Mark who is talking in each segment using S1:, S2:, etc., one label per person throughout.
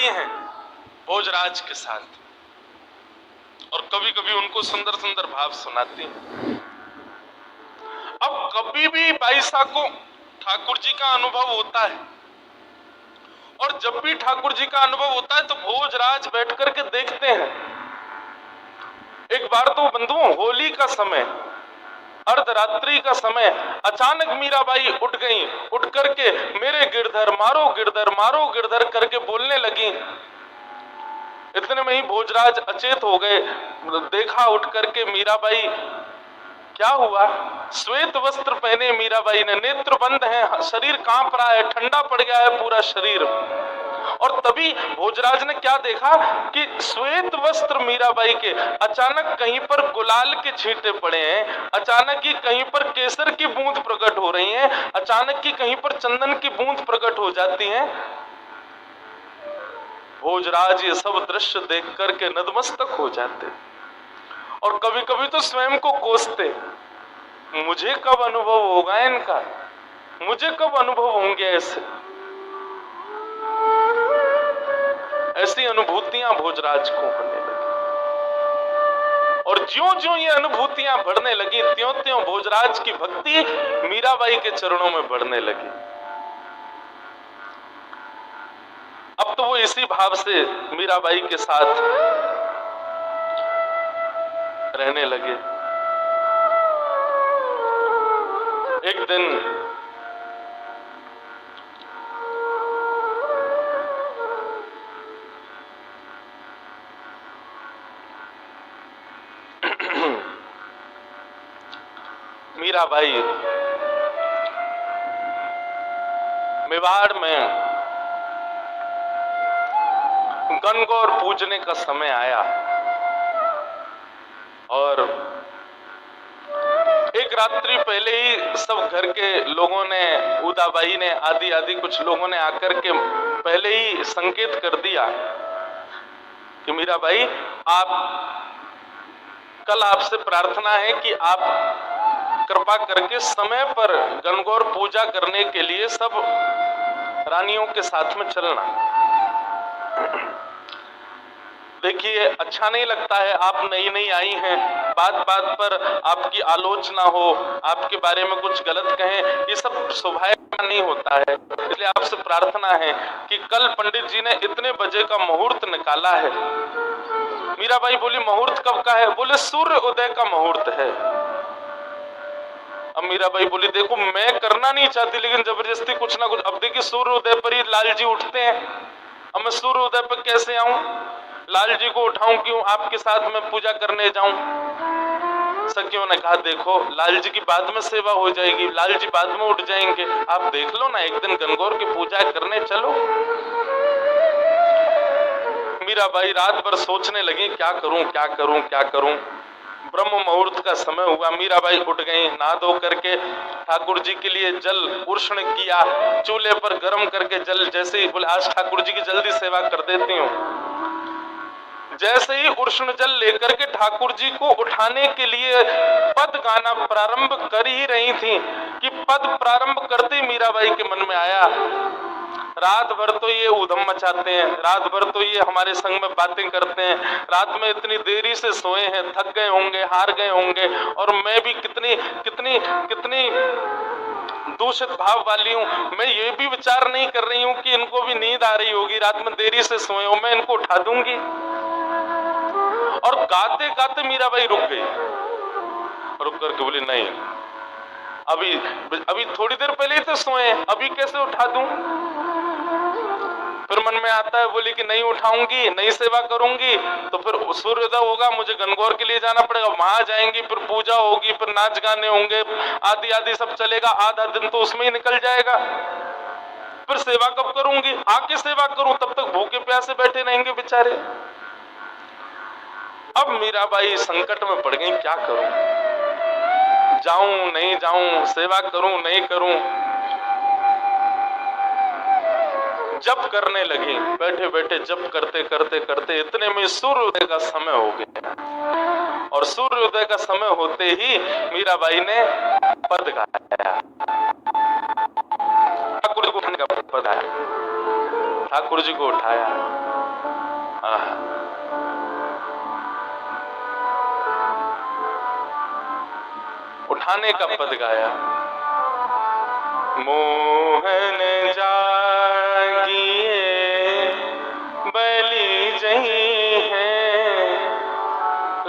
S1: खड़ी हैं भोजराज के साथ और कभी कभी उनको सुंदर सुंदर भाव सुनाती हैं। अब कभी भी बाईसा को ठाकुर जी का अनुभव होता है और जब भी ठाकुर जी का अनुभव होता है तो भोजराज बैठ करके देखते हैं। एक बार तो बंधुओं होली का समय, अर्धरात्रि का समय, अचानक मीराबाई उठ गई। उठ करके मेरे गिरधर मारो गिरधर मारो गिरधर करके बोलने लगी। इतने में ही भोजराज अचेत हो गए। देखा उठ करके मीराबाई, क्या हुआ? श्वेत वस्त्र पहने मीराबाई ने, नेत्र बंद है, शरीर कांप रहा है, ठंडा पड़ गया है पूरा शरीर। और तभी भोजराज ने क्या देखा कि श्वेत वस्त्र मीराबाई के अचानक कहीं पर गुलाल के छींटे पड़े हैं, अचानक ही कहीं पर केसर की बूंद प्रकट हो रही है, अचानक ही कहीं पर चंदन की बूंद प्रकट हो जाती है। भोजराज ये सब दृश्य देख करके नतमस्तक हो जाते और कभी कभी तो स्वयं को कोसते, मुझे कब अनुभव होगा इनका, मुझे कब अनुभव होंगे ऐसे। ऐसी अनुभूतियां भोजराज को होने लगी और ज्यों-ज्यों ये अनुभूतियां बढ़ने लगी त्यों-त्यों भोजराज की भक्ति मीराबाई के चरणों में बढ़ने लगी। अब तो वो इसी भाव से मीराबाई के साथ रहने लगे। एक दिन मीराबाई मेवाड़ में गणगौर पूजने का समय आया और एक रात्रि पहले ही सब घर के लोगों ने, उदाबाई ने, आदि आदि कुछ लोगों ने आकर के पहले ही संकेत कर दिया कि मीराबाई, आप कल आपसे प्रार्थना है कि आप कृपा करके समय पर गणगौर पूजा करने के लिए सब रानियों के साथ में चलना। देखिए, अच्छा नहीं लगता है, आप नई नई आई हैं, बात बात पर आपकी आलोचना हो, आपके बारे में कुछ गलत कहें, ये सब शोभा नहीं होता है। इसलिए आपसे प्रार्थना है कि कल पंडित जी ने इतने बजे का मुहूर्त निकाला है। मीराबाई बोली, मुहूर्त कब का है? बोले सूर्य उदय का मुहूर्त है। अब मीराबाई बोली, देखो मैं करना नहीं चाहती लेकिन जबरदस्ती कुछ ना कुछ। अब देखिए सूर्य उदय पर ही लाल जी उठते हैं, अब मैं सूर्य उदय पर कैसे आऊं, लाल जी को उठाऊं क्यों, आपके साथ में पूजा करने जाऊं? सखियों ने कहा, देखो लाल जी की बाद में सेवा हो जाएगी, लाल जी बाद में उठ जाएंगे, आप देख लो ना, एक दिन गणगौर की पूजा करने चलो। मीराबाई रात भर सोचने लगी, क्या करूं क्या करूं क्या करूं। ब्रह्म मुहूर्त का समय हुआ, मीराबाई उठ गई, नहा धो करके ठाकुर जी के लिए जल उष्ण किया, चूल्हे पर गर्म करके जल, जैसे ही बोले आज ठाकुर जी की जल्दी सेवा कर देती हूँ। जैसे ही उष्ण जल लेकर के ठाकुर जी को उठाने के लिए पद गाना प्रारंभ कर ही रही थी कि पद प्रारंभ करते मीराबाई के मन में आया, रात भर तो ये उधम मचाते हैं, रात भर तो ये हमारे संग में बातें करते हैं, रात में इतनी देरी से सोए हैं, थक गए होंगे, हार गए होंगे, और मैं भी कितनी कितनी कितनी दूषित भाव वाली हूँ। मैं ये भी विचार नहीं कर रही हूँ कि इनको भी नींद आ रही होगी, रात में देरी से सोए हो, मैं इनको उठा दूंगी। और गाते गाते मीराबाई रुक गई, रुक करके बोली, नहीं अभी थोड़ी देर पहले ही तो सोए, अभी कैसे उठा दूं? फिर मन में आता है, बोली कि नहीं उठाऊंगी, नहीं सेवा करूंगी तो फिर सूर्योदय होगा, मुझे गणगौर के लिए जाना पड़ेगा, वहां जाएंगी, फिर पूजा होगी, फिर नाच गाने होंगे, आदि आदि सब चलेगा, आधा दिन तो उसमें ही निकल जाएगा, फिर सेवा कब करूंगी? आके सेवा करूं, तब तक भूखे प्यासे बैठे रहेंगे बेचारे। अब मीराबाई संकट में पड़ गई, क्या करूं, जाऊं नहीं जाऊं, सेवा करूं नहीं करूं। जप करने लगी, बैठे बैठे जप करते करते करते इतने में सूर्योदय का समय हो गया और सूर्योदय का समय होते ही मीराबाई ने पद गाया, ठाकुर जी को उठाने का पद आया, ठाकुर जी को उठाया, उठाने का पद गाया, मोहन जागिए बलि जही है,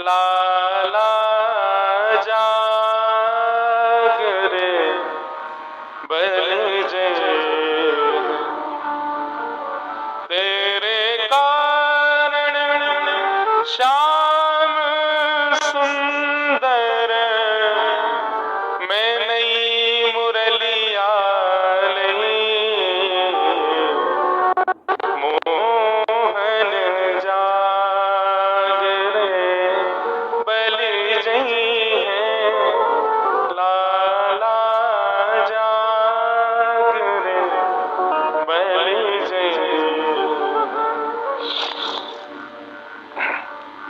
S1: लाला जाग रे बलि जही, तेरे कारण श्याम सुंदर मैं नई मुरलिया लई, मोहन जाग रे बलि जही है, लाला जाग रे बलि जही।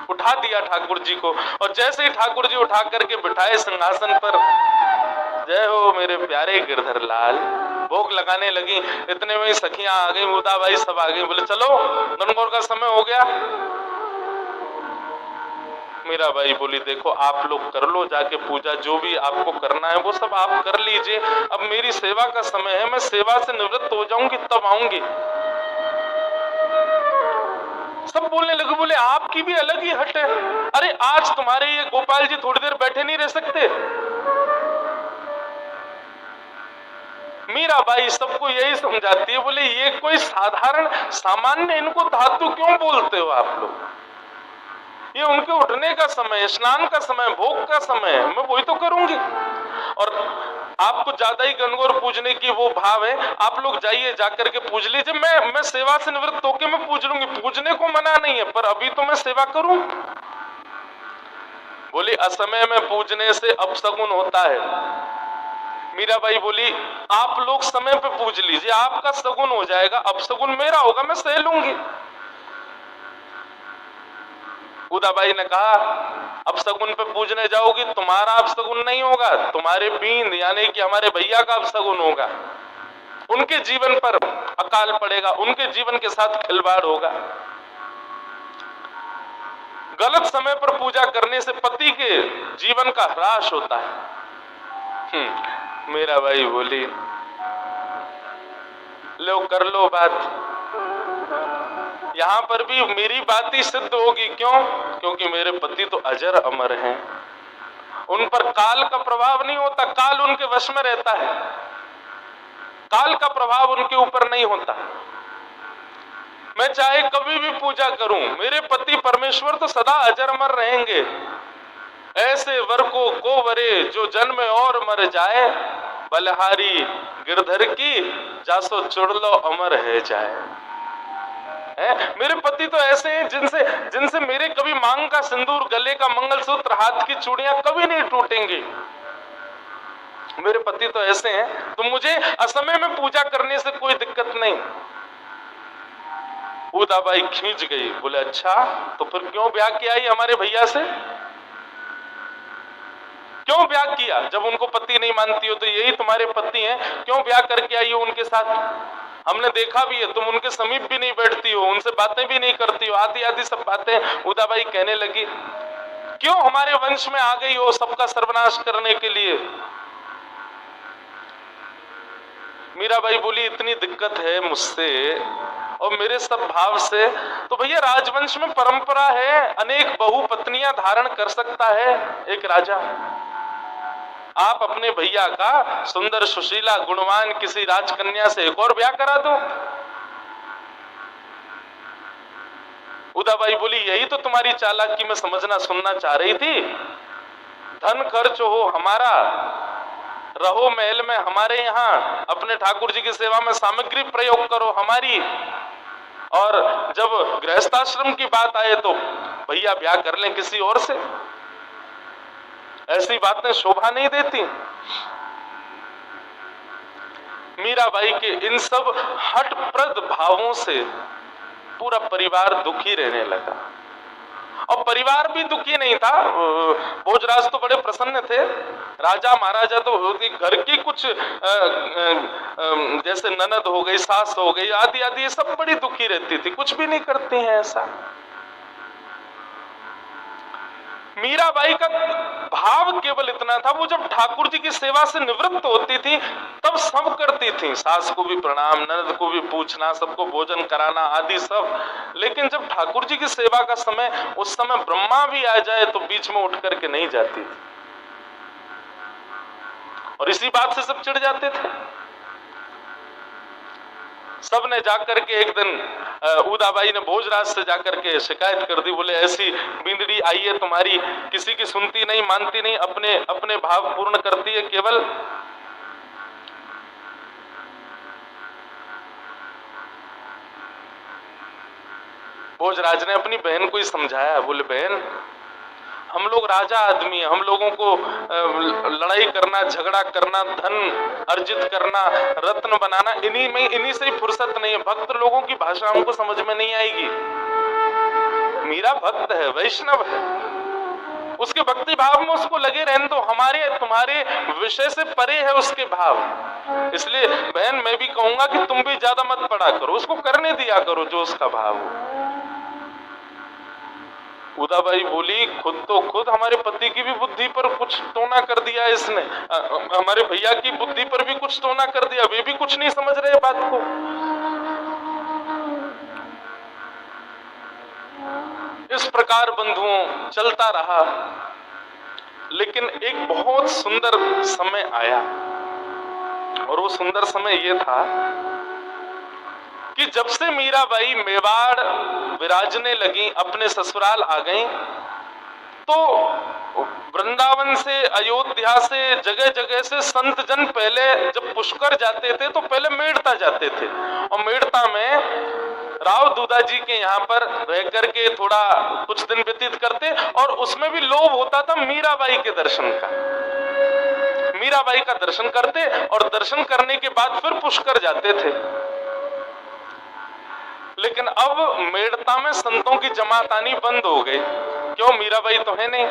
S1: उठा दिया ठाकुर जी को, और जैसे ही ठाकुर जी उठा करके बिठाए सिंहासन पर, जय हो मेरे प्यारे गिरधर लाल, भोग लगाने लगी। इतने में सखियां आ गई, मुदाबाई सब आ गई, बोले चलो गणगौर का समय हो गया। मीराबाई बोली देखो आप लोग कर लो जाके पूजा, जो भी आपको करना है वो सब आप कर लीजिए, अब मेरी सेवा का समय है, मैं सेवा से निवृत्त हो जाऊंगी तब आऊंगी। सब बोलने लगे, बोले आपकी भी अलग ही हट है, अरे आज तुम्हारे ये गोपाल जी थोड़ी देर बैठे नहीं रह सकते। मीराबाई सबको यही समझाती है, बोले ये कोई साधारण सामान्य इनको धातु क्यों बोलते हो आप लोग, ये उनके उठने का समय, स्नान का समय, भोग का समय है, मैं वही तो करूंगी। और आपको ज्यादा ही गणगौर पूजने की वो भाव है, आप लोग जाइए जाकर के पूज लीजिए, मैं सेवा से निवृत्त होकर मैं पूज लूंगी, पूजने को मना नहीं है, पर अभी तो मैं सेवा करूं। बोली असमय में पूजने से अपशगुन होता है। मीराबाई बोली आप लोग समय पे पूज लीजिए, आपका सगुन हो जाएगा, अपशगुन मेरा होगा, मैं सह लूंगी। उदाबाई ने कहा अपशगुन पे पूजने जाओगी, तुम्हारा अपशगुन नहीं होगा, तुम्हारे बींद यानी कि हमारे भैया का अपशगुन होगा, उनके जीवन पर अकाल पड़ेगा, उनके जीवन के साथ खिलवाड़ होगा। गलत समय पर पूजा करने से पति के जीवन का ह्रास होता है। मीराबाई बोली लो कर लो बात, यहां पर भी मेरी बात ही सिद्ध होगी। क्यों? क्योंकि मेरे पति तो अजर अमर हैं, उन पर काल का प्रभाव नहीं होता, काल उनके वश में रहता है, काल का प्रभाव उनके ऊपर नहीं होता। मैं चाहे कभी भी पूजा करूं, मेरे पति परमेश्वर तो सदा अजर अमर रहेंगे। ऐसे वर को वरे जो जन्म और मर जाए, बलहारी गिरधर की जासो चुड़लो अमर है जाए। मेरे पति तो ऐसे हैं जिनसे मेरे कभी मांग का सिंदूर, गले का मंगलसूत्र, हाथ की चूड़ियां कभी नहीं टूटेंगी। मेरे पति तो ऐसे हैं, तो मुझे असमय में पूजा करने से कोई दिक्कत नहीं। उदाबाई खींच गई, बोले अच्छा तो फिर क्यों ब्याह किया ही हमारे भैया से, क्यों ब्याह किया? जब उनको पति नहीं मानती हो तो यही तुम्हारे पति हैं, क्यों ब्याह करके आई हो उनके साथ? हमने देखा भी है, तुम उनके समीप भी नहीं बैठती हो, उनसे बातें भी नहीं करती हो, आधी आधी सब बातें। उदाबाई कहने लगी क्यों हमारे वंश में आ गई हो सबका सर्वनाश करने के लिए? मीराबाई बोली इतनी दिक्कत है मुझसे और मेरे सब भाव से, तो भैया राजवंश में परंपरा है, अनेक बहु पत्नियां धारण कर सकता है एक राजा। आप अपने भैया का सुंदर सुशीला गुणवान किसी राजकन्या से एक और ब्याह करा दो। उदाबाई बोली यही तो तुम्हारी चालाकी में समझना सुनना चाह रही थी। धन खर्च हो हमारा, रहो महल में हमारे यहाँ, अपने ठाकुर जी की सेवा में सामग्री प्रयोग करो हमारी, और जब गृहस्थाश्रम की बात आए तो भैया ब्याह कर लें किसी और से। ऐसी बातें शोभा नहीं देती। मीराबाई के इन सब हठप्रद भावों से पूरा परिवार दुखी रहने लगा। और परिवार भी दुखी नहीं था। भोजराज तो बड़े प्रसन्न थे। राजा महाराजा तो घर की कुछ जैसे ननद हो गई, सास हो गई, आदि आदि, ये सब बड़ी दुखी रहती थी, कुछ भी नहीं करती हैं ऐसा। मीराबाई का भाव केवल इतना था, वो जब ठाकुर जी की सेवा से निवृत्त होती थी तब सब करती थी, सास को भी प्रणाम, ननद को भी पूछना, सबको भोजन कराना आदि सब। लेकिन जब ठाकुर जी की सेवा का समय, उस समय ब्रह्मा भी आ जाए तो बीच में उठ करके नहीं जाती थी। और इसी बात से सब चिढ़ जाते थे। सब ने जाकर के एक दिन उदाबाई ने भोजराज से जाकर के शिकायत कर दी, बोले ऐसी बिंदड़ी आई है तुम्हारी, किसी की सुनती नहीं, मानती नहीं, अपने अपने भाव पूर्ण करती है केवल। भोजराज ने अपनी बहन को ही समझाया, बोले बहन हम लोग राजा आदमी हैं, हम लोगों को लड़ाई करना, झगड़ा करना, धन अर्जित करना, रत्न बनाना, इन्हीं से ही फुर्सत नहीं है। भक्त लोगों की भाषा हमको समझ में नहीं आएगी। मीरा भक्त है, वैष्णव है, उसके भक्ति भाव में उसको लगे रहने दो, हमारे तुम्हारे विषय से परे है उसके भाव। इसलिए बहन मैं भी कहूंगा कि तुम भी ज्यादा मत पड़ा करो, उसको करने दिया करो जो उसका भाव हो। उदाबाई बोली खुद हमारे पति की भी बुद्धि पर कुछ टोना कर दिया इसने, हमारे भैया की बुद्धि पर भी कुछ टोना कर दिया, वे भी कुछ नहीं समझ रहे बात को। इस प्रकार बंधुओं चलता रहा। लेकिन एक बहुत सुंदर समय आया, और वो सुंदर समय ये था कि जब से मीराबाई मेवाड़ विराजने लगी, अपने ससुराल आ गई, तो वृंदावन से, अयोध्या से, जगह जगह से संत जन पहले जब पुष्कर जाते थे तो पहले मेड़ता जाते थे, और मेड़ता में राव दूधा जी के यहाँ पर रह करके थोड़ा कुछ दिन व्यतीत करते, और उसमें भी लोभ होता था मीराबाई के दर्शन का। मीराबाई का दर्शन करते और दर्शन करने के बाद फिर पुष्कर जाते थे। लेकिन अब मेड़ता में संतों की जमात आनी बंद हो गई। क्यों? मीराबाई तो है नहीं।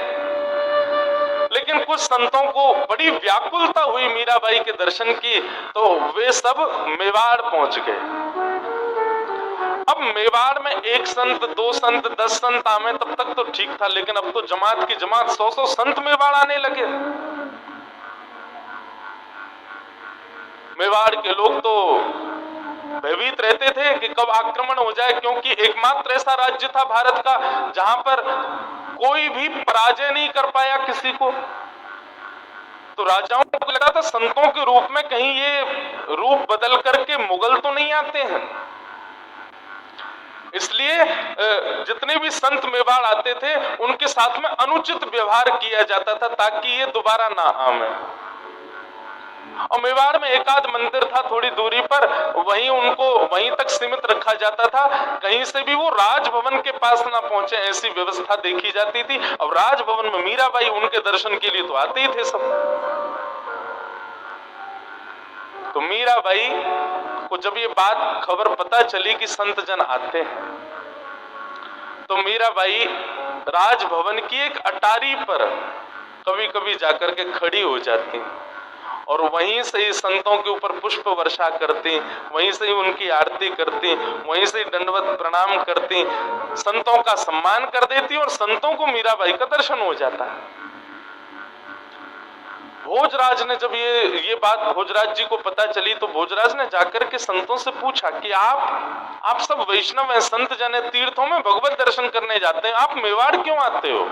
S1: लेकिन कुछ संतों को बड़ी व्याकुलता हुई मीराबाई के दर्शन की, तो वे सब मेवाड़ पहुंच गए। अब मेवाड़ में एक संत, दो संत, 10 संत आवे तब तक तो ठीक था, लेकिन अब तो जमात की जमात 100-100 संत मेवाड़ आने लगे। मेवाड़ के लोग तो भयभीत रहते थे कि कब आक्रमण हो जाए, क्योंकि एकमात्र ऐसा राज्य था भारत का जहां पर कोई भी पराजय नहीं कर पाया किसी को। तो राजाओं को लगा था संतों के रूप में कहीं ये रूप बदल करके मुगल तो नहीं आते हैं। इसलिए जितने भी संत मेवाड़ आते थे उनके साथ में अनुचित व्यवहार किया जाता था ताकि ये दोबारा ना आवे। और मेवाड़ में एक आध मंदिर था थोड़ी दूरी पर, वहीं उनको वहीं तक सीमित रखा जाता था, कहीं से भी वो राजभवन के पास ना पहुंचे, ऐसी व्यवस्था देखी जाती थी। अब राजभवन में मीराबाई उनके दर्शन के लिए तो आते ही थे सब। तो मीराबाई को जब ये बात खबर पता चली कि संत जन आते हैं, तो मीराबाई राजभवन की एक अटारी पर कभी कभी जाकर के खड़ी हो जाती और वहीं से ही संतों के ऊपर पुष्प वर्षा करती, वहीं से ही उनकी आरती करती, वहीं से ही दंडवत प्रणाम करती, संतों का सम्मान कर देती और संतों को मीराबाई का दर्शन हो जाता है। भोजराज ने जब ये बात भोजराज जी को पता चली तो भोजराज ने जाकर के संतों से पूछा कि आप सब वैष्णव हैं, संत जन हैं, तीर्थों में भगवत दर्शन करने जाते हैं, आप मेवाड़ क्यों आते हो?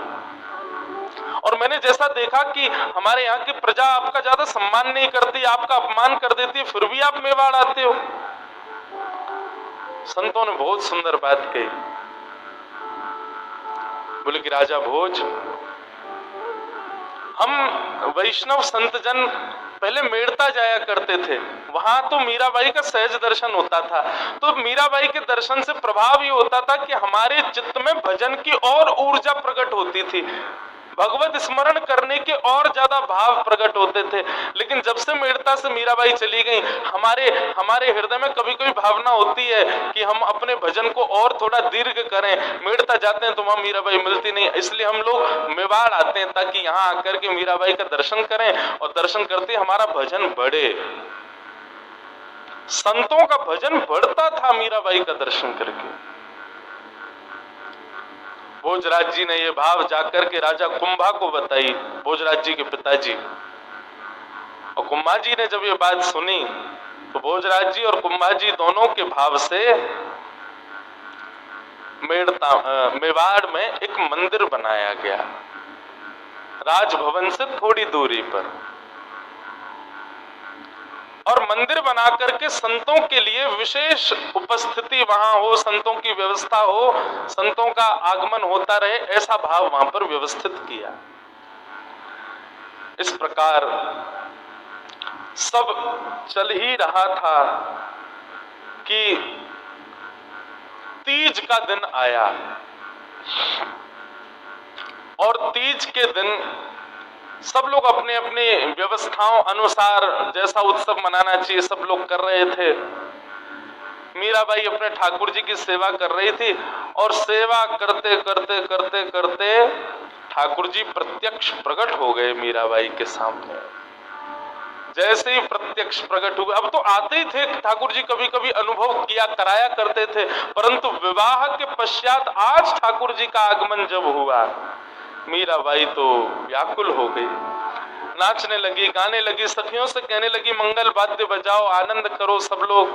S1: और मैंने जैसा देखा कि हमारे यहाँ की प्रजा आपका ज्यादा सम्मान नहीं करती, आपका अपमान कर देती है, फिर भी आप मेवाड़ आते हो। संतों ने बहुत सुंदर बात कही, बोले कि राजा भोज, हम वैष्णव संत जन पहले मेड़ता जाया करते थे, वहां तो मीराबाई का सहज दर्शन होता था। तो मीराबाई के दर्शन से प्रभाव ये होता था कि हमारे चित्त में भजन की और ऊर्जा प्रकट होती थी, भगवत स्मरण करने के और ज्यादा भाव प्रकट होते थे। लेकिन जब से मेड़ता से मीराबाई चली गई, हमारे हृदय में कभी कभी भावना होती है कि हम अपने भजन को और थोड़ा दीर्घ करें। मेड़ता जाते हैं तो वहां मीराबाई मिलती नहीं, इसलिए हम लोग मेवाड़ आते हैं ताकि यहाँ आकर के मीराबाई का दर्शन करें, और दर्शन करते हमारा भजन बढ़े। संतों का भजन बढ़ता था मीराबाई का दर्शन करके। भोजराज जी ने यह भाव जाकर के राजा कुंभा को बताई, भोजराज जी के पिताजी। और कुंभा जी ने जब ये बात सुनी तो भोजराज जी और कुंभा जी दोनों के भाव से मेवाड़ में एक मंदिर बनाया गया, राजभवन से थोड़ी दूरी पर। और मंदिर बना करके संतों के लिए विशेष उपस्थिति वहां हो, संतों की व्यवस्था हो, संतों का आगमन होता रहे, ऐसा भाव वहां पर व्यवस्थित किया। इस प्रकार सब चल ही रहा था कि तीज का दिन आया। और तीज के दिन सब लोग अपने अपने व्यवस्थाओं अनुसार जैसा उत्सव मनाना चाहिए सब लोग कर रहे थे। मीराबाई अपने ठाकुर जी की सेवा कर रही थी, और सेवा करते करते करते करते ठाकुर जी प्रत्यक्ष प्रकट हो गए मीराबाई के सामने। जैसे ही प्रत्यक्ष प्रकट हुए, अब तो आते ही थे ठाकुर जी, कभी कभी अनुभव किया कराया करते थे, परंतु विवाह के पश्चात आज ठाकुर जी का आगमन जब हुआ, मीराबाई तो व्याकुल हो गई, नाचने लगी, गाने लगी, सखियों से कहने लगी मंगल वाद्य बजाओ, आनंद करो सब लोग।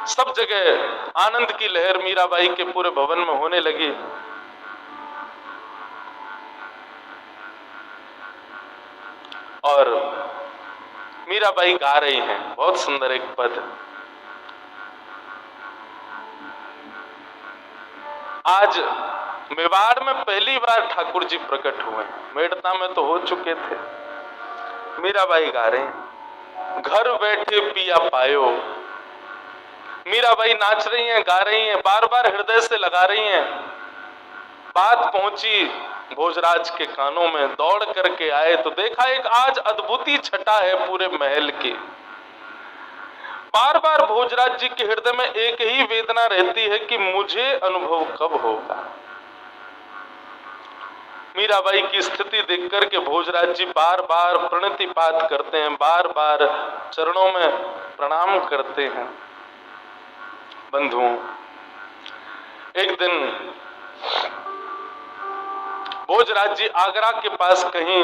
S1: सब जगह आनंद की लहर मीराबाई के पूरे भवन में होने लगी। और मीराबाई गा रही हैं बहुत सुंदर एक पद। आज मेवाड़ में पहली बार ठाकुर जी प्रकट हुए, मेड़ता में तो हो चुके थे। मीराबाई गा रहे हैं, घर बैठे पिया पायो। मीराबाई नाच रही हैं, गा रही हैं, बार बार हृदय से लगा रही हैं। बात पहुंची भोजराज के कानों में, दौड़ करके आए तो देखा एक आज अद्भुती छटा है पूरे महल की। बार बार भोजराज जी के हृदय में एक ही वेदना रहती है कि मुझे अनुभव कब होगा। मीराबाई की स्थिति देख करके भोजराज जी बार बार प्रणतिपात करते हैं, बार बार चरणों में प्रणाम करते हैं। बंधुओं, एक दिन भोजराज जी आगरा के पास कहीं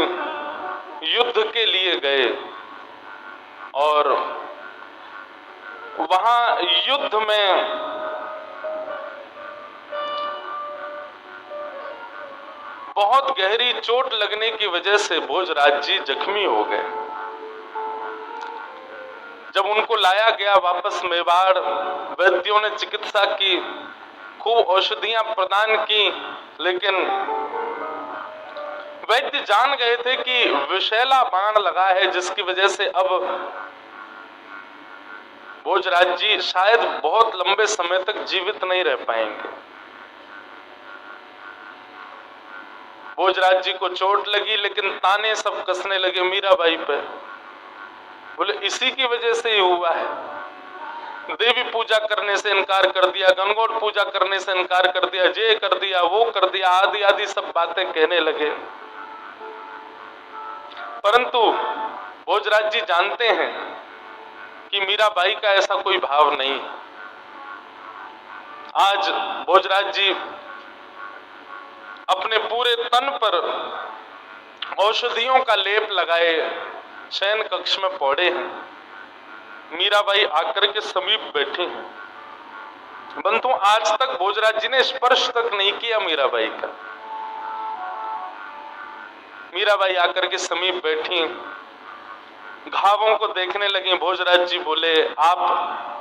S1: युद्ध के लिए गए, और वहां युद्ध में बहुत गहरी चोट लगने की वजह से भोजराज जी जख्मी हो गए। जब उनको लाया गया वापस मेवाड़, वैद्यों ने चिकित्सा की, खूब औषधियां प्रदान की, लेकिन वैद्य जान गए थे कि विषैला बाण लगा है, जिसकी वजह से अब भोजराज जी शायद बहुत लंबे समय तक जीवित नहीं रह पाएंगे। भोजराज जी को चोट लगी, लेकिन ताने सब कसने लगे मीराबाई पे। बोले इसी की वजह से ही हुआ है, देवी पूजा करने से इनकार कर दिया, गणगौर पूजा करने से इनकार कर दिया, ये कर दिया, वो कर दिया, आदि आदि सब बातें कहने लगे। परंतु भोजराज जी जानते हैं कि मीराबाई का ऐसा कोई भाव नहीं। आज भोजराज जी अपने पूरे तन पर औषधियों का लेप लगाए शयन कक्ष में पौड़े हैं। मीराबाई आकर के समीप बैठी हैं। बंधु, आज तक भोजराज जी ने स्पर्श तक नहीं किया मीराबाई का। मीराबाई आकर के समीप बैठी, घावों को देखने लगी। भोजराज जी बोले आप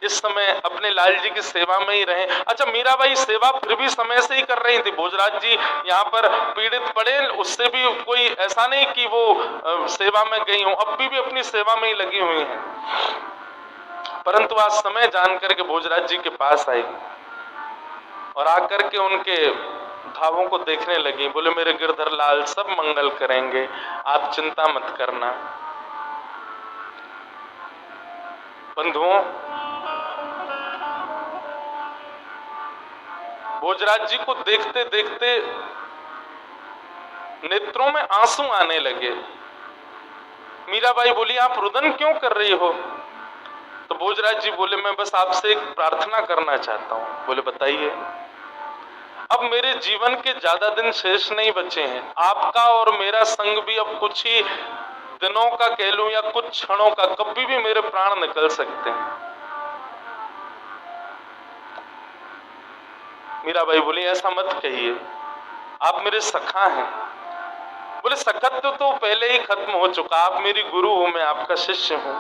S1: इस समय अपने लाल जी की सेवा में ही रहे। अच्छा, मीराबाई सेवा फिर भी समय से ही कर रही थी। भोजराज जी यहाँ पर पीड़ित पड़े, उससे भी कोई ऐसा नहीं कि वो सेवा में गई हूं, अब भी अपनी सेवा में ही लगी हुई हैं। परंतु आज समय जान करके भोजराज जी के पास आई और आकर के उनके भावों को देखने लगी। बोले मेरे गिरधर लाल सब मंगल करेंगे, आप चिंता मत करना। बंधुओं, भोजराज जी को देखते देखते नेत्रों में आंसू आने लगे। मीराबाई बोली आप रुदन क्यों कर रही हो? तो भोजराज जी बोले मैं बस आपसे एक प्रार्थना करना चाहता हूं। बोले बताइए। अब मेरे जीवन के ज्यादा दिन शेष नहीं बचे हैं, आपका और मेरा संग भी अब कुछ ही दिनों का कह लूं या कुछ क्षणों का, कभी भी मेरे प्राण निकल सकते हैं। मीराबाई बोली ऐसा मत कहिए, आप मेरे सखा हैं। बोले सखत्व तो पहले ही खत्म हो चुका, आप मेरी गुरु हो, मैं आपका शिष्य हूं,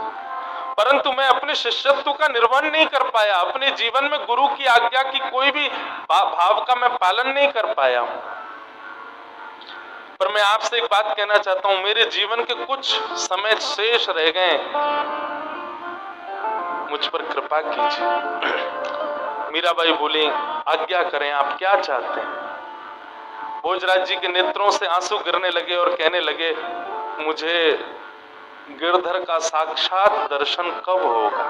S1: परंतु मैं अपने शिष्यत्व का निर्वहन नहीं कर पाया। अपने जीवन में गुरु की आज्ञा की कोई भी भाव का मैं पालन नहीं कर पाया हूं। पर मैं आपसे एक बात कहना चाहता हूं, मेरे जीवन के कुछ समय शेष रह गए, मुझ पर कृपा कीजिए। मीराबाई बोली आज्ञा करें, आप क्या चाहते हैं? भोजराज जी के नेत्रों से आंसू गिरने लगे और कहने लगे मुझे गिरधर का साक्षात दर्शन कब होगा?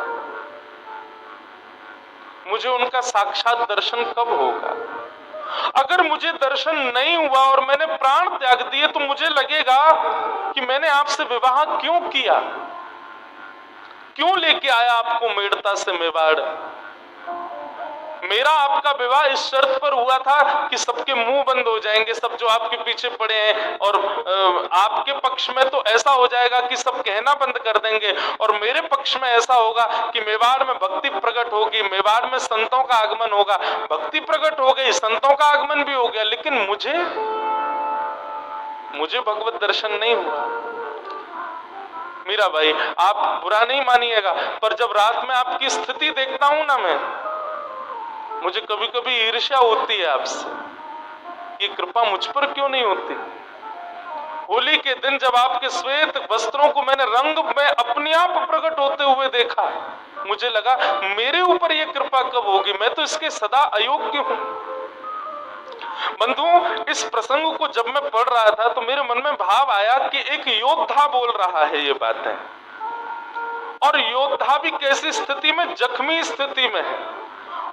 S1: मुझे उनका साक्षात दर्शन कब होगा? अगर मुझे दर्शन नहीं हुआ और मैंने प्राण त्याग दिए तो मुझे लगेगा कि मैंने आपसे विवाह क्यों किया, क्यों लेके आया आपको मेड़ता से मेवाड़। मेरा आपका विवाह इस शर्त पर हुआ था कि सबके मुंह बंद हो जाएंगे, सब जो आपके पीछे पड़े हैं, और आपके पक्ष में तो ऐसा हो जाएगा कि सब कहना बंद कर देंगे, और मेरे पक्ष में ऐसा होगा कि मेवाड़ में भक्ति प्रकट होगी, मेवाड़ में संतों का आगमन होगा। भक्ति प्रकट हो गई, संतों का आगमन भी हो गया, लेकिन मुझे भगवत दर्शन नहीं हुआ। मीराबाई आप बुरा नहीं मानिएगा, पर जब रात में आपकी स्थिति देखता हूं ना, मैं मुझे कभी कभी ईर्ष्या होती है आपसे, ये कृपा मुझ पर क्यों नहीं होती। होली के दिन जब आपके श्वेत वस्त्रों को मैंने रंग में अपने आप प्रकट होते हुए देखा, मुझे लगा मेरे ऊपर ये कृपा कब होगी, मैं तो इसके सदा अयोग्य हूं। बंधुओं, इस प्रसंग को जब मैं पढ़ रहा था तो मेरे मन में भाव आया कि एक योद्धा बोल रहा है ये बातें, और योद्धा भी कैसी स्थिति में, जख्मी स्थिति में है।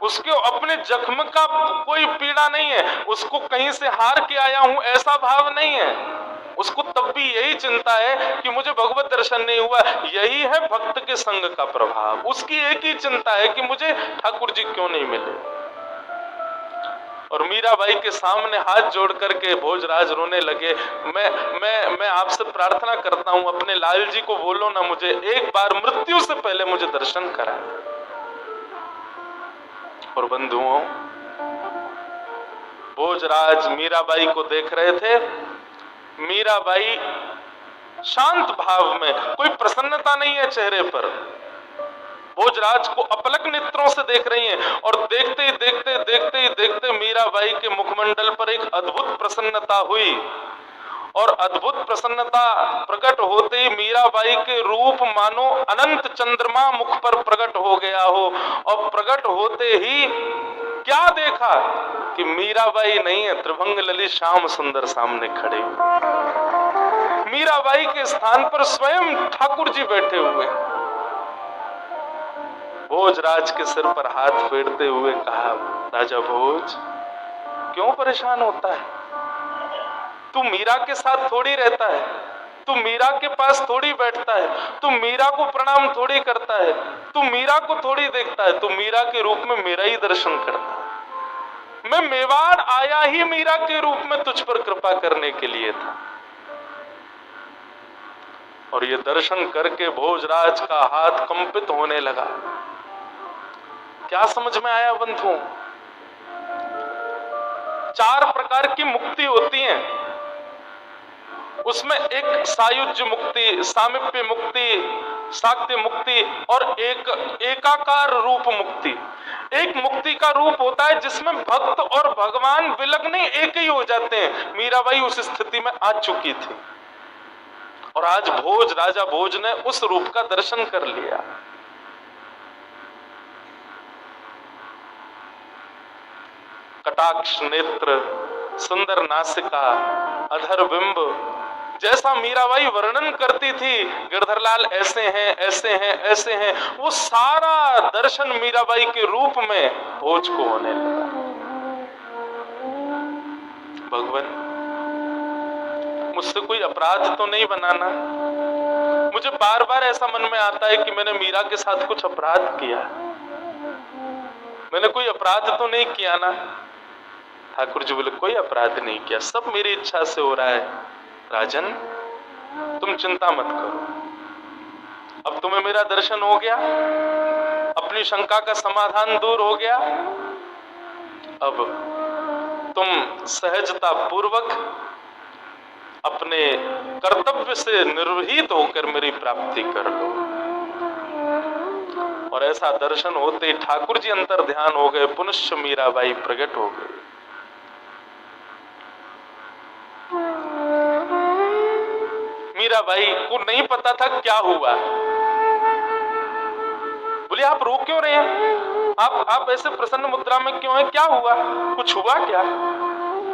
S1: उसके अपने जख्म का कोई पीड़ा नहीं है, उसको कहीं से हार के आया हूं ऐसा भाव नहीं है, उसको तब भी यही चिंता है कि मुझे भगवत दर्शन नहीं हुआ। यही है भक्त के संग का प्रभाव, उसकी एक ही चिंता है कि मुझे ठाकुर जी क्यों नहीं मिले। और मीराबाई के सामने हाथ जोड़ करके भोजराज रोने लगे। मैं आपसे प्रार्थना करता हूं, अपने लाल जी को बोलो ना, मुझे एक बार मृत्यु से पहले मुझे दर्शन कराए। और बंधुओं, भोजराज मीराबाई को देख रहे थे। मीराबाई शांत भाव में, कोई प्रसन्नता नहीं है चेहरे पर, भोजराज को अपलक नेत्रों से देख रही हैं, और देखते ही देखते मीराबाई के मुखमंडल पर एक अद्भुत प्रसन्नता हुई, और अद्भुत प्रसन्नता प्रकट होते ही मीराबाई के रूप मानो अनंत चंद्रमा मुख पर प्रकट हो गया हो, और प्रकट होते ही क्या देखा कि मीराबाई नहीं है, त्रिभंग ललित श्याम सुंदर सामने खड़े। मीराबाई के स्थान पर स्वयं ठाकुर जी बैठे हुए। भोजराज के सिर पर हाथ फेरते हुए कहा, राजा भोज क्यों परेशान होता है? तू मीरा के साथ थोड़ी रहता है, तू मीरा के पास थोड़ी बैठता है, तू मीरा को प्रणाम थोड़ी करता है, तू मीरा को थोड़ी देखता है, तू मीरा के रूप में मेरा ही दर्शन करता है। मैं मेवाड़ आया ही मीरा के रूप में तुझ पर कृपा करने के लिए था। और ये दर्शन करके भोजराज का हाथ कंपित होने लगा। क्या समझ में आया बंधुओं? 4 प्रकार की मुक्ति होती है, उसमें एक सायुज्य मुक्ति, सामिप्य मुक्ति, साक्त्य मुक्ति, और एक एकाकार रूप मुक्ति। एक मुक्ति का रूप होता है जिसमें भक्त और भगवान विलग्न एक ही हो जाते हैं। मीराबाई उस स्थिति में आ चुकी थी, और आज राजा भोज ने उस रूप का दर्शन कर लिया। कटाक्ष नेत्र, सुंदर नासिका, अधर बिंब, जैसा मीराबाई वर्णन करती थी गिरधरलाल ऐसे हैं, ऐसे हैं, ऐसे हैं, वो सारा दर्शन मीराबाई के रूप में भोज को होने लगा। भगवान, मुझसे कोई अपराध तो नहीं बनाना। मुझे बार बार ऐसा मन में आता है कि मैंने मीरा के साथ कुछ अपराध किया। मैंने कोई अपराध तो नहीं किया ना? ठाकुर जी बोले कोई अपराध नहीं किया, सब मेरी इच्छा से हो रहा है। राजन, तुम चिंता मत करो, अब तुम्हें मेरा दर्शन हो गया, अपनी शंका का समाधान दूर हो गया। अब तुम सहजता पूर्वक अपने कर्तव्य से निर्वहित होकर मेरी प्राप्ति कर लो। और ऐसा दर्शन होते ही ठाकुर जी अंतर ध्यान हो गए, पुनश्च मीराबाई प्रकट हो गई। मीराबाई को नहीं पता था क्या हुआ। बोले आप रो क्यों रहे हैं? आप ऐसे प्रसन्न मुद्रा में क्यों हैं? क्या हुआ? कुछ हुआ क्या?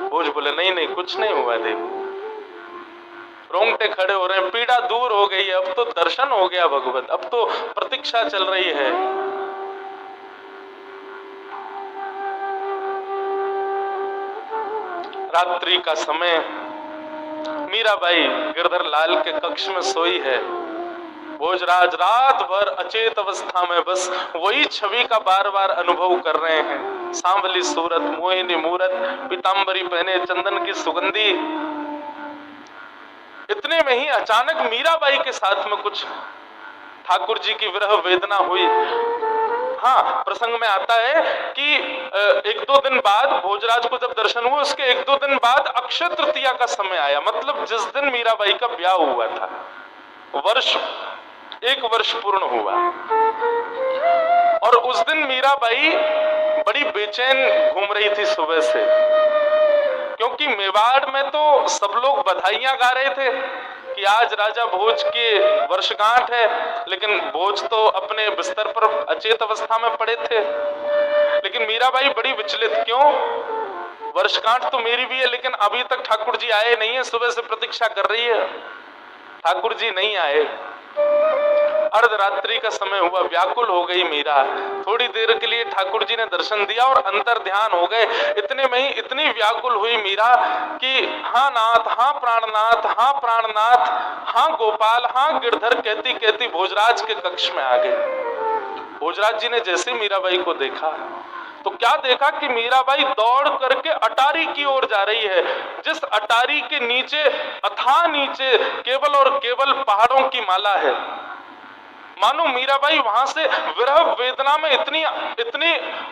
S1: भोज बोले नहीं नहीं, कुछ नहीं हुआ देव। रोंगटे खड़े हो रहे हैं, पीड़ा दूर हो गई है, अब तो दर्शन हो गया भगवत, अब तो प्रतीक्षा चल रही है। रात्रि का समय, मीराबाई गिरधर लाल के कक्ष में सोई है। भोजराज रात भर अचेत अवस्था में बस वही छवि का बार बार अनुभव कर रहे हैं। सांवली सूरत, मोहिनी मूरत, पीतांबरी पहने, चंदन की सुगंधी। इतने में ही अचानक मीराबाई के साथ में कुछ ठाकुर जी की विरह वेदना हुई। हाँ, प्रसंग में आता है कि एक दो दिन बाद भोजराज को जब दर्शन हुआ, उसके एक दो दिन बाद अक्षय तृतीया का समय आया। मतलब जिस दिन मीराबाई का ब्याह हुआ था, एक वर्ष पूर्ण हुआ। और उस दिन मीराबाई बड़ी बेचैन घूम रही थी सुबह से, क्योंकि मेवाड़ में तो सब लोग बधाइयां गा रहे थे कि आज राजा भोज की वर्षगांठ है, लेकिन भोज तो अपने बिस्तर पर अचेत अवस्था में पड़े थे। लेकिन मीराबाई बड़ी विचलित, क्यों? वर्षगांठ तो मेरी भी है, लेकिन अभी तक ठाकुर जी आए नहीं है। सुबह से प्रतीक्षा कर रही है, ठाकुर जी नहीं आए। अर्धरात्रि का समय हुआ, व्याकुल हो गई मीरा। थोड़ी देर के लिए ठाकुर जी ने दर्शन दिया और अंतर ध्यान हो गए। इतने में ही इतनी व्याकुल हुई मीरा कि हाँ नाथ, हाँ प्राणनाथ, हाँ प्राणनाथ, हाँ गोपाल, हाँ गिरधर कहती कहती भोजराज के कक्ष में आ गई। भोजराज जी ने जैसे मीराबाई को देखा तो क्या देखा कि मीराबाई दौड़ करके अटारी की ओर जा रही है, जिस अटारी के नीचे, अथाह नीचे, केवल और केवल पहाड़ों की माला है। मानो मीराबाई वहां से विरह वेदना में इतनी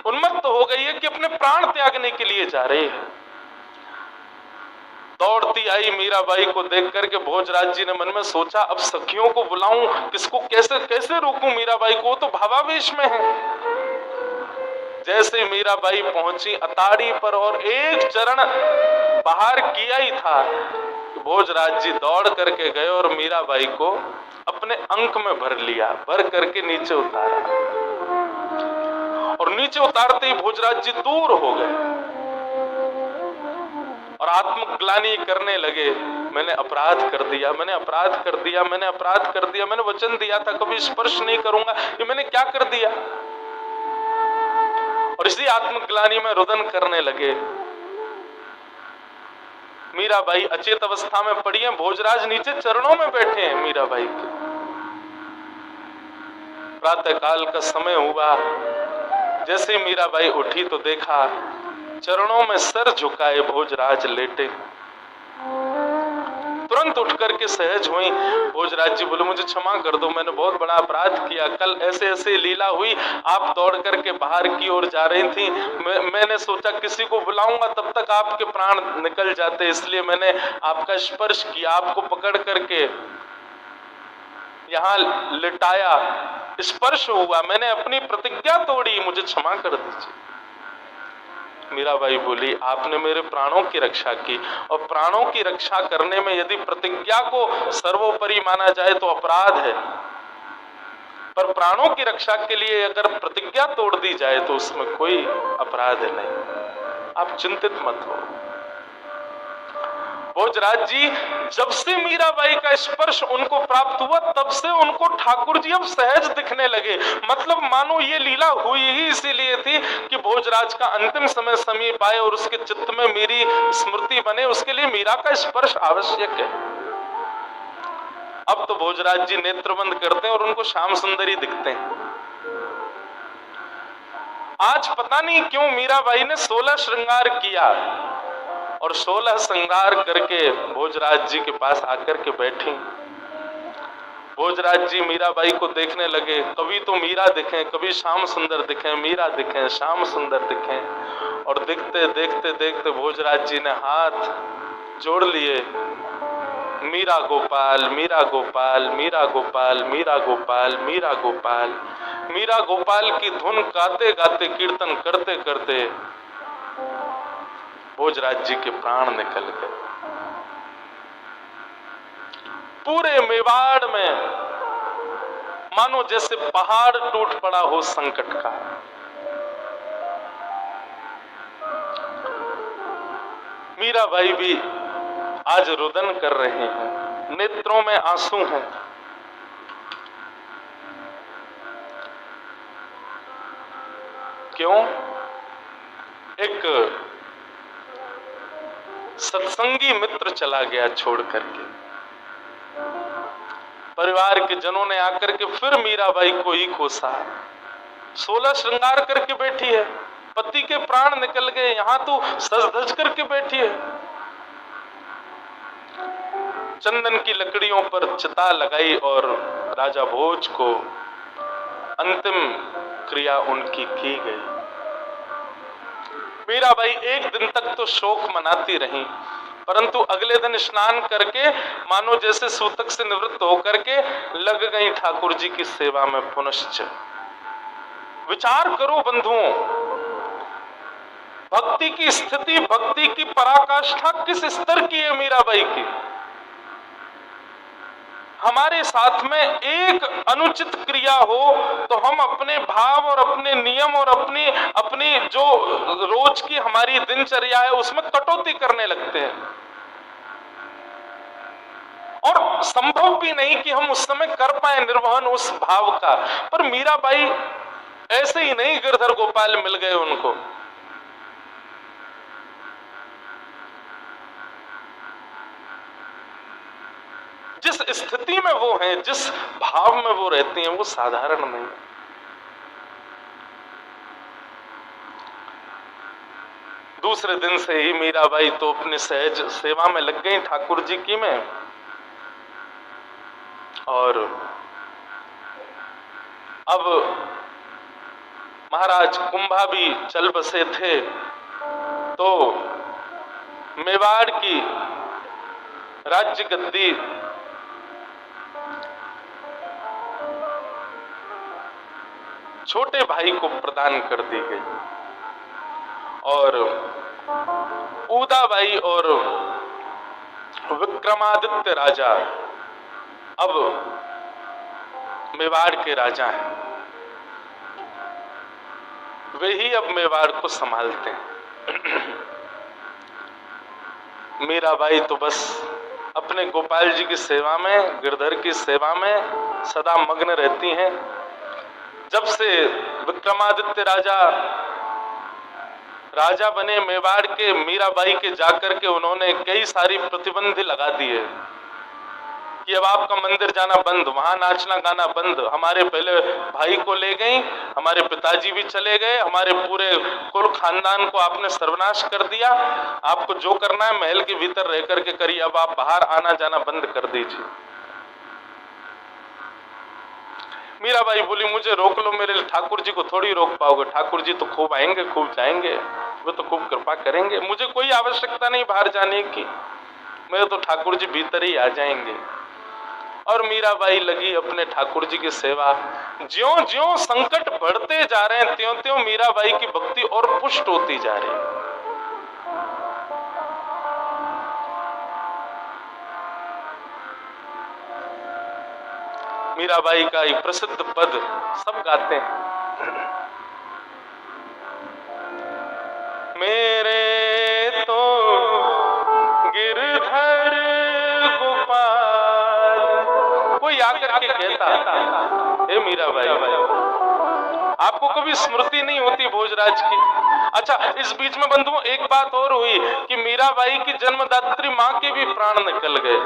S1: उन्मत्त हो गई है कि अपने प्राण त्यागने के लिए जा रही है। दौड़ती आई मीराबाई को देख करके भोजराज जी ने मन में सोचा, अब सखियों को बुलाऊं, किसको कैसे कैसे रोकूं मीराबाई को, तो भावावेश में है। जैसे मीराबाई पहुंची अताड़ी पर और एक चरण बाहर किया ही था, भोजराज जी दौड़ करके गए और मीराबाई को अपने अंक में भर लिया, भर करके नीचे उतारा। और नीचे उतारते ही भोजराज जी दूर हो गए और आत्मग्लानि करने लगे, मैंने अपराध कर दिया, मैंने अपराध कर दिया, मैंने अपराध कर दिया, मैंने वचन दिया था कभी स्पर्श नहीं करूंगा, ये मैंने क्या कर दिया। और इसी आत्मग्लानि में रुदन करने लगे। मीराबाई अचेत अवस्था में पड़ी है, भोजराज नीचे चरणों में बैठे हैं मीराबाई के। प्रातः काल का समय हुआ, जैसे मीराबाई उठी तो देखा चरणों में सर झुकाए भोजराज लेटे। तुरंत उठ करके सहज हुई। भोजराज जी बोले, मुझे क्षमा कर दो, मैंने बहुत बड़ा अपराध किया। कल ऐसे ऐसे लीला हुई, आप दौड़ करके बाहर की ओर जा रही थी, मैंने सोचा किसी को बुलाऊंगा, तब तक आपके प्राण निकल जाते, इसलिए मैंने आपका स्पर्श किया, आपको पकड़ करके यहाँ लिटाया, स्पर्श हुआ, मैंने अपनी प्रतिज्ञा तोड़ी, मुझे क्षमा कर दीजिए। मीराबाई बोली, आपने मेरे प्राणों की रक्षा की, और प्राणों की रक्षा करने में यदि प्रतिज्ञा को सर्वोपरि माना जाए तो अपराध है, पर प्राणों की रक्षा के लिए अगर प्रतिज्ञा तोड़ दी जाए तो उसमें कोई अपराध नहीं। आप चिंतित मत हो। भोजराज जी जब से मीराबाई का स्पर्श उनको प्राप्त हुआ तब से उनको ठाकुर जी अब सहज दिखने लगे। मतलब मानो ये लीला हुई ही इसीलिए थी कि भोजराज का अंतिम समय समीप आए और उसके चित्त में मेरी स्मृति बने, उसके लिए मीरा का स्पर्श आवश्यक है। अब तो भोजराज जी नेत्र बंद करते हैं और उनको श्याम सुंदरी दिखते हैं। आज पता नहीं क्यों मीराबाई ने 16 श्रृंगार किया और 16 श्रृंगार करके भोजराज जी के पास आकर के बैठी। भोजराज जी मीराबाई को देखने लगे, कभी तो मीरा दिखे, कभी श्याम सुंदर दिखे, मीरा दिखे, श्याम सुंदर दिखे। और देखते देखते देखते भोजराज जी ने हाथ जोड़ लिए, मीरा गोपाल, मीरा गोपाल, मीरा गोपाल, मीरा गोपाल, मीरा गोपाल, मीरा गोपाल की धुन गाते गाते कीर्तन करते करते भोजराज जी के प्राण निकल गए। पूरे मेवाड़ में मानो जैसे पहाड़ टूट पड़ा हो संकट का। मीराबाई भी आज रुदन कर रहे हैं, नेत्रों में आंसू हैं। क्यों? एक सत्संगी मित्र चला गया छोड़ करके। परिवार के जनों ने आकर के फिर मीराबाई को ही कोसा। 16 श्रृंगार करके बैठी है, पति के प्राण निकल गए, यहां तो सज धज करके बैठी है। चंदन की लकड़ियों पर चिता लगाई और राजा भोज को अंतिम क्रिया उनकी की गई। मीराबाई एक दिन तक तो शोक मनाती रही, परंतु अगले दिन स्नान करके मानो जैसे सूतक से निवृत्त होकर के लग गई ठाकुर जी की सेवा में पुनश्च। विचार करो बंधुओं, भक्ति की स्थिति, भक्ति की पराकाष्ठा किस स्तर की है मीराबाई की। हमारे साथ में एक अनुचित क्रिया हो तो हम अपने भाव और अपने नियम और अपनी जो रोज की हमारी दिनचर्या है उसमें कटौती करने लगते हैं, और संभव भी नहीं कि हम उस समय कर पाए निर्वहन उस भाव का। पर मीराबाई ऐसे ही नहीं गिरधर गोपाल मिल गए उनको। जिस स्थिति में वो हैं, जिस भाव में वो रहती हैं, वो साधारण नहीं। दूसरे दिन से ही मीराबाई तो अपनी सहज सेवा में लग गई ठाकुर जी की में। और अब महाराज कुंभा भी चल बसे थे, तो मेवाड़ की राज्य गद्दी छोटे भाई को प्रदान कर दी गई और उदाबाई और विक्रमादित्य राजा अब मेवाड़ के राजा हैं। वे ही अब मेवाड़ को संभालते हैं। मीराबाई तो बस अपने गोपाल जी की सेवा में, गिरधर की सेवा में सदा मग्न रहती हैं। जब से विक्रमादित्य राजा बने मेवाड़ के, मीराबाई के जाकर के उन्होंने कई सारी प्रतिबंध लगा दिए कि अब आपका मंदिर जाना बंद, वहां नाचना गाना बंद। हमारे पहले भाई को ले गई, हमारे पिताजी भी चले गए, हमारे पूरे कुल खानदान को आपने सर्वनाश कर दिया। आपको जो करना है महल के भीतर रह करके करिए, अब आप बाहर आना जाना बंद कर दीजिए। मीराबाई बोली, मुझे रोक लो, मेरे ठाकुर जी को थोड़ी रोक पाओगे। ठाकुर जी तो खूब आएंगे, खूब जाएंगे, वो तो खूब कृपा करेंगे, मुझे कोई आवश्यकता नहीं बाहर जाने की, मेरे तो ठाकुर जी भीतर ही आ जाएंगे। और मीराबाई लगी अपने ठाकुर जी की सेवा। ज्यों ज्यों संकट बढ़ते जा रहे हैं, त्यों त्यों मीराबाई की भक्ति और पुष्ट होती जा रही है। मीराबाई का एक प्रसिद्ध पद सब गाते हैं, मेरे तो गिरधर आकर के कहता, हे मीराबाई, आपको कभी स्मृति नहीं होती भोजराज की? अच्छा, इस बीच में बंधुओं एक बात और हुई कि मीराबाई की जन्मदात्री मां के भी प्राण निकल गए।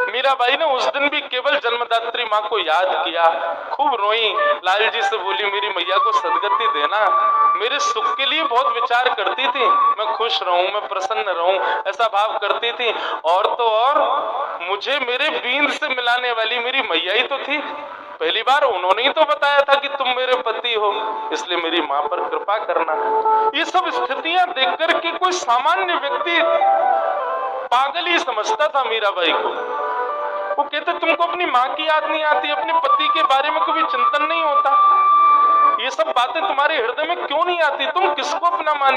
S1: मीराबाई ने उस दिन भी केवल जन्मदात्री मां को याद किया, खूब रोई, लाल जी से बोली मेरी मैया को सदगति देना, मेरे सुख के लिए बहुत विचार करती थी, मैं खुश रहूं, मैं प्रसन्न रहूं, ऐसा भाव करती थी। और तो और मुझे मेरे बींद से मिलाने वाली मेरी मैया ही तो थी, पहली बार उन्होंने ही तो बताया था कि तुम मेरे पति हो, इसलिए मेरी मां पर कृपा करना। ये सब स्थितियां देख करके कोई सामान्य व्यक्ति पागल ही समझता था मीराबाई को। वो कहते तुमको अपनी माँ की याद नहीं आती, अपने पति के बारे में कभी चिंतन नहीं होता, ये सब बातें तुम्हारे हृदय में क्यों नहीं आती? तुम किसको अपना मान